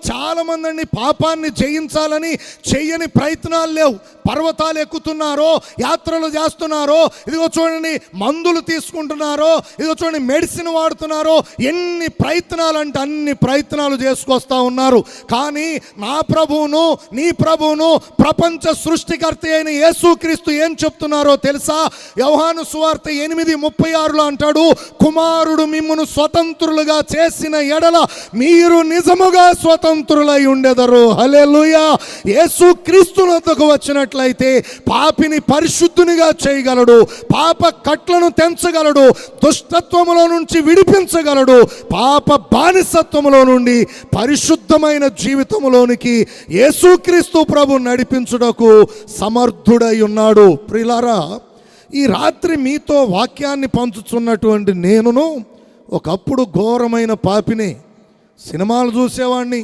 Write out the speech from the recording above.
చాలామంది అండి పాపాన్ని జయించాలని చెయ్యని ప్రయత్నాలు లేవు. పర్వతాలు ఎక్కుతున్నారో, యాత్రలు చేస్తున్నారో, ఇదిగో చూడండి మందులు తీసుకుంటున్నారో, ఇదిగో చూడండి మెడిసిన్ వాడుతున్నారో, ఎన్ని ప్రయత్నాలు అంటే అన్ని ప్రయత్నాలు చేసుకొస్తా ఉన్నారు. కానీ నా ప్రభువును, నీ ప్రభువును, ప్రపంచ సృష్టికర్త అయిన యేసుక్రీస్తు ఏం చెప్తున్నారో తెలుసా? యోహాను సువార్త 8:36 అంటాడు, కుమారుడు మిమ్మును స్వతంత్రులుగా చేసిన ఎడల మీరు నిజముగా స్వతంత్రులై ఉండెదరు. హల్లెలూయా. యేసుక్రీస్తు వద్దకు వచ్చినట్లయితే పాపిని పరిశుద్ధునిగా చేయగలడు, పాప కట్లను తెంచగలడు, దుష్టత్వములో నుంచి విడిపించగలడు, పాప బానిసత్వములో నుండి పరిశుద్ధమైన జీవితములోనికి యేసుక్రీస్తు ప్రభు నడిపించుటకు సమర్థుడై ఉన్నాడు. ప్రియులారా, ఈ రాత్రి మీతో వాక్యాన్ని పంచుతున్నటువంటి నేనును ఒకప్పుడు ఘోరమైన పాపిని. సినిమాలు చూసేవాడిని,